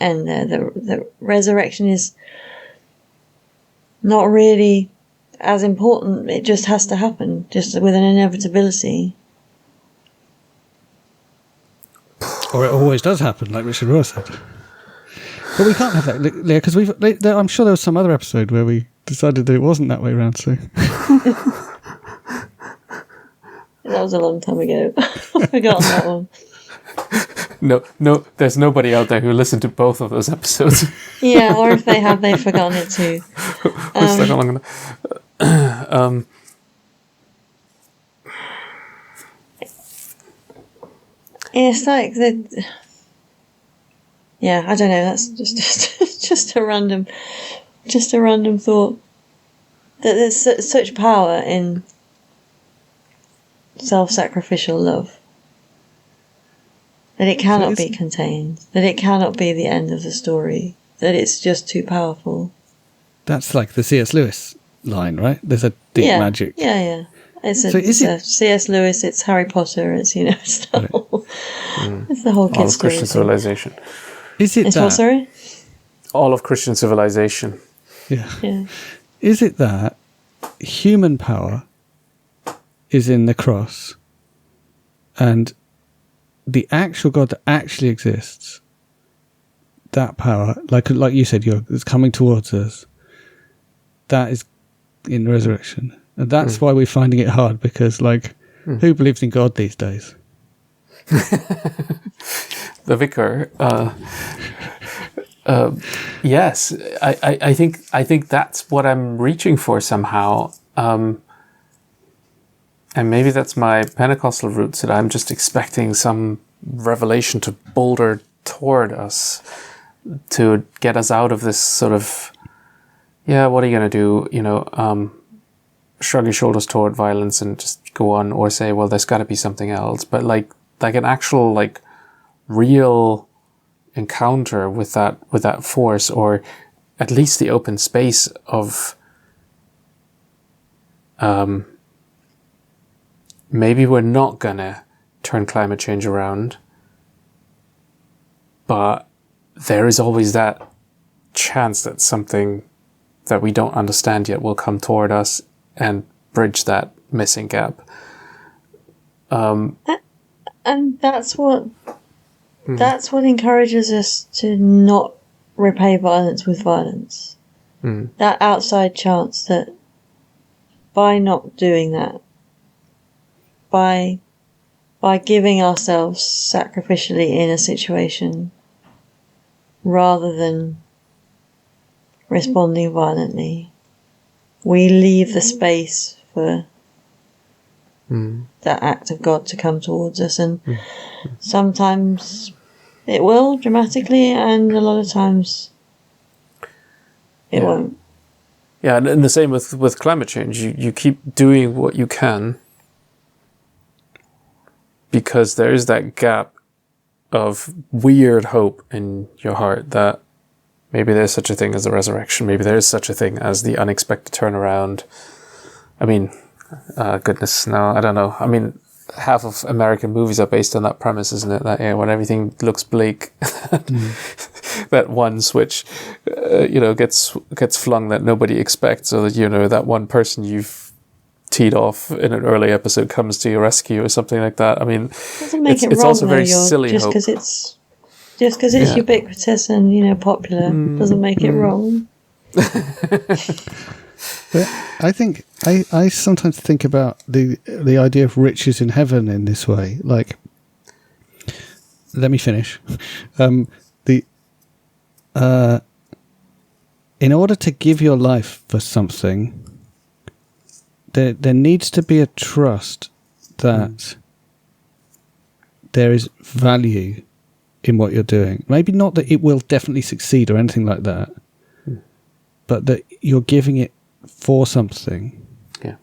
end there. The resurrection is not really as important. It just has to happen, just with an inevitability. Or it always does happen, like Richard Rohr said. But we can't have that, Leah, because I'm sure there was some other episode where we decided that it wasn't that way around, so... That was a long time ago. I've forgotten that one. No, there's nobody out there who listened to both of those episodes. Yeah, or if they have, they've forgotten it too. It's like the... Yeah, I don't know. That's just a random thought. That there's such power in self-sacrificial love. That it cannot be contained. That it cannot be the end of the story. That it's just too powerful. That's like the C.S. Lewis line, right? There's a deep magic. Yeah. It's C.S. Lewis, it's Harry Potter, it's, it's the whole... It's the whole kid All of Christian civilization. Is it it's that? What, sorry? All of Christian civilization. Yeah. Is it that human power is in the cross and the actual God that actually exists, that power, like you said, Jörg, is coming towards us, that is in resurrection. And that's why we're finding it hard, because, who believes in God these days? The vicar. Yes, I think that's what I'm reaching for somehow. And maybe that's my Pentecostal roots, that I'm just expecting some revelation to boulder toward us to get us out of this sort of, yeah, what are you going to do? Shrug your shoulders toward violence and just go on, or say, well, there's got to be something else. But like an actual, like, real encounter with that force, or at least the open space of maybe we're not gonna turn climate change around, but there is always that chance that something that we don't understand yet will come toward us and bridge that missing gap. And that's what encourages us to not repay violence with violence. That outside chance that by not doing that, by giving ourselves sacrificially in a situation rather than responding violently, we leave the space for that act of God to come towards us. And sometimes it will, dramatically, and a lot of times it won't. Yeah, and the same with climate change. You keep doing what you can because there is that gap of weird hope in your heart that maybe there's such a thing as the resurrection. Maybe there is such a thing as the unexpected turnaround. I mean, goodness, no, I don't know. I mean, half of American movies are based on that premise, isn't it? That when everything looks bleak, that one switch, gets flung that nobody expects, or that that one person you've teed off in an early episode comes to your rescue, or something like that. I mean, it's also very silly just because it's ubiquitous and popular doesn't make it wrong. But I think I sometimes think about the idea of riches in heaven in this way. Like, let me finish. In order to give your life for something, there needs to be a trust that there is value in what you're doing. Maybe not that it will definitely succeed or anything like that, but that you're giving it for something. Yeah.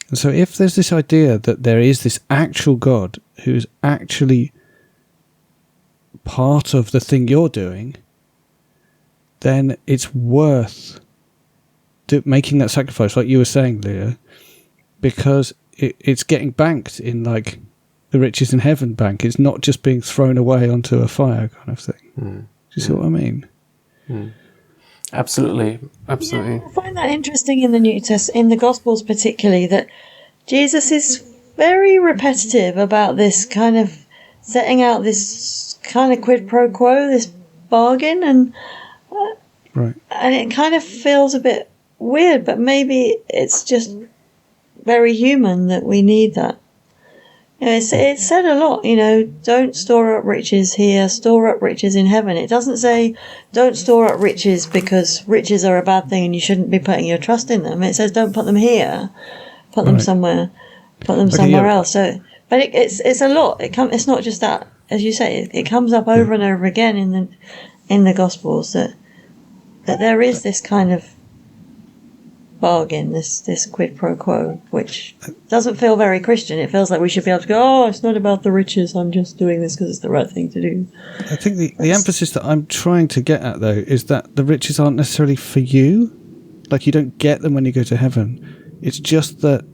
And so if there's this idea that there is this actual God who's actually part of the thing you're doing, then it's worth making that sacrifice, like you were saying, Leah, because it's getting banked in, like, the riches in heaven bank. It's not just being thrown away onto a fire kind of thing. Do you see what I mean? Absolutely. Yeah, I find that interesting in the New Testament, in the Gospels particularly, that Jesus is very repetitive about this kind of setting out this kind of quid pro quo, this bargain, and it kind of feels a bit weird, but maybe it's just very human that we need that. It's said a lot, don't store up riches here, store up riches in heaven. It doesn't say don't store up riches because riches are a bad thing and you shouldn't be putting your trust in them. It says don't put them here, put them somewhere, somewhere else. So, but it's a lot. It's not just that, as you say. It comes up over and over again in the Gospels that there is this kind of bargain, this quid pro quo, which doesn't feel very Christian. It feels like we should be able to go, it's not about the riches, I'm just doing this because it's the right thing to do. I think the emphasis that I'm trying to get at, though, is that the riches aren't necessarily for you. Like, you don't get them when you go to heaven. It's just that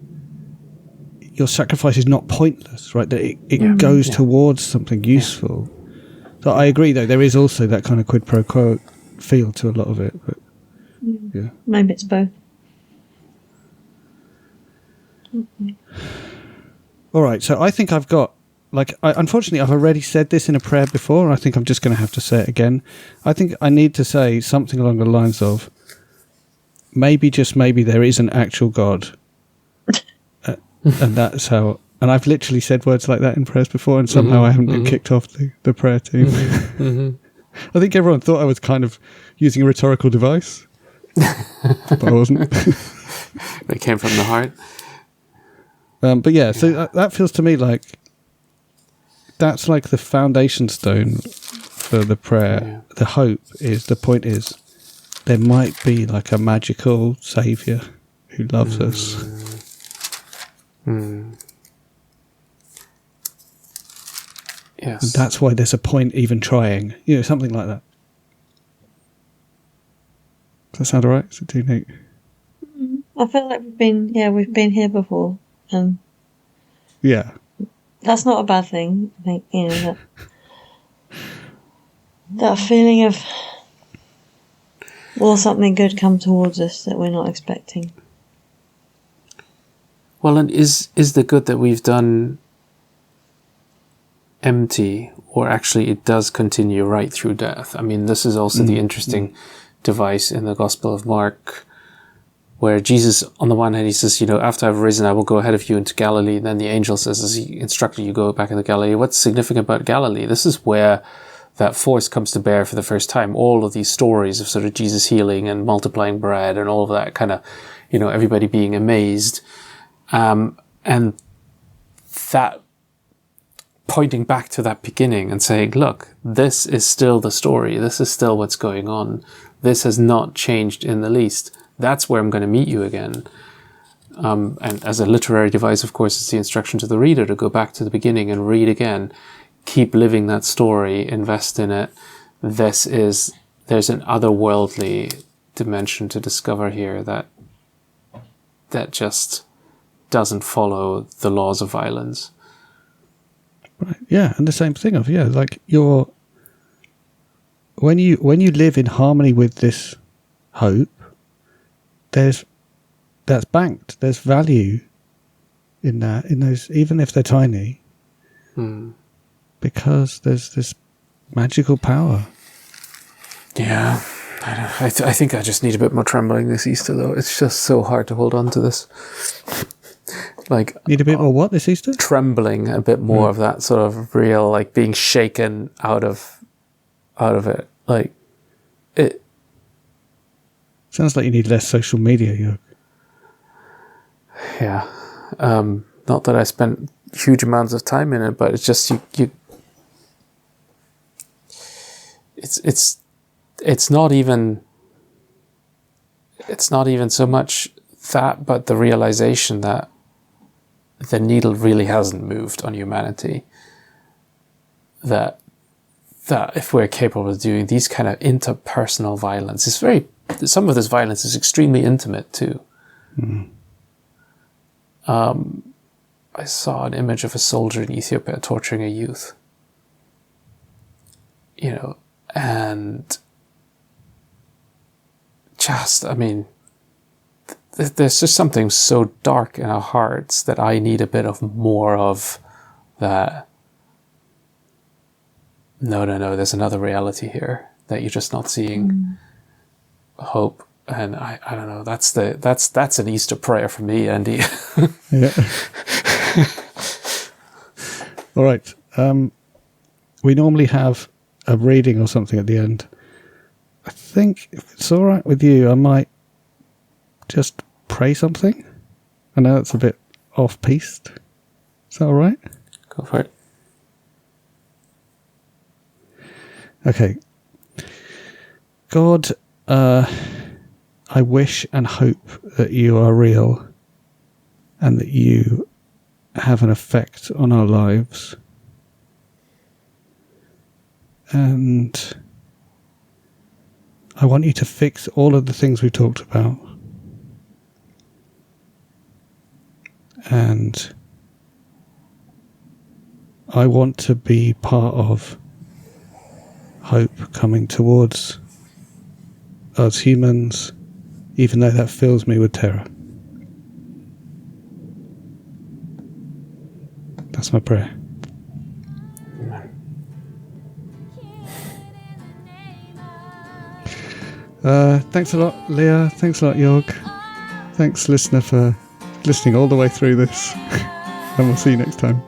your sacrifice is not pointless, right? That it goes towards something useful. So I agree, though, there is also that kind of quid pro quo feel to a lot of it. But maybe it's both. All right, so I think I've got, unfortunately, I've already said this in a prayer before, and I think I'm just going to have to say it again. I think I need to say something along the lines of, maybe, just maybe, there is an actual God. And that's how, and I've literally said words like that in prayers before, and somehow I haven't been kicked off the prayer team. I think everyone thought I was kind of using a rhetorical device, but I wasn't. It came from the heart. But yeah, so that feels to me like that's like the foundation stone for the prayer. Yeah. The point is, there might be like a magical saviour who loves us. Yes. And that's why there's a point even trying. Something like that. Does that sound alright? Is it too neat? I feel like we've been here before. Yeah. That's not a bad thing. I think, that feeling of will something good come towards us that we're not expecting. Well, and is the good that we've done empty, or actually it does continue right through death? I mean, this is also the interesting device in the Gospel of Mark, where Jesus, on the one hand, he says, after I've risen, I will go ahead of you into Galilee. And then the angel says, as he instructed you, go back into Galilee. What's significant about Galilee? This is where that force comes to bear for the first time. All of these stories of sort of Jesus healing and multiplying bread and all of that kind of, everybody being amazed. And that pointing back to that beginning and saying, look, this is still the story. This is still what's going on. This has not changed in the least. That's where I'm going to meet you again. And as a literary device, of course, it's the instruction to the reader to go back to the beginning and read again. Keep living that story, invest in it. There's an otherworldly dimension to discover here that just doesn't follow the laws of violence. Right. Yeah, and the same thing of like when you live in harmony with this hope, that's banked. There's value in those, even if they're tiny, because there's this magical power. Yeah, I think I just need a bit more trembling this Easter, though. It's just so hard to hold on to this. Like, need a bit more what this Easter? Trembling a bit more of that sort of real, like being shaken out of it. Like it sounds like you need less social media, Jörg. Yeah, not that I spent huge amounts of time in it, but it's just you. It's not even so much that, but the realization that the needle really hasn't moved on humanity. That if we're capable of doing these kind of interpersonal violence, some of this violence is extremely intimate too. I saw an image of a soldier in Ethiopia torturing a youth. And just, there's just something so dark in our hearts that I need a bit of more of that. No, there's another reality here that you're just not seeing. Hope. And I don't know, that's an Easter prayer for me, Andy. Yeah. All right. We normally have a reading or something at the end. I think if it's all right with you, I might just pray something. I know it's a bit off-piste. Is that all right? Go for it. Okay. God, I wish and hope that you are real and that you have an effect on our lives. And I want you to fix all of the things we talked about. And I want to be part of hope coming towards us humans, even though that fills me with terror. That's my prayer. Thanks a lot, Leah. Thanks a lot, Jörg. Thanks, listener, for listening all the way through this. And we'll see you next time.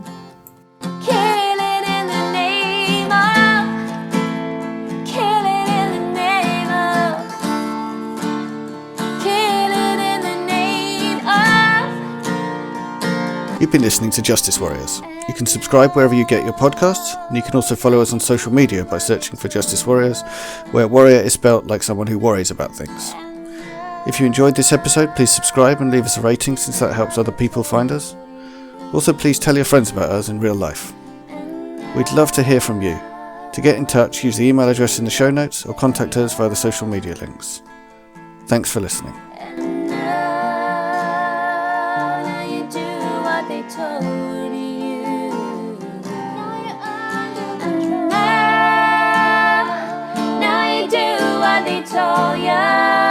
been listening to Justice Warriors. You can subscribe wherever you get your podcasts, and you can also follow us on social media by searching for Justice Warriors, where warrior is spelt like someone who worries about things. If you enjoyed this episode, please subscribe and leave us a rating, since that helps other people find us. Also, please tell your friends about us in real life. We'd love to hear from you. To get in touch, use the email address in the show notes or contact us via the social media links. Thanks for listening. Now you do what they told you.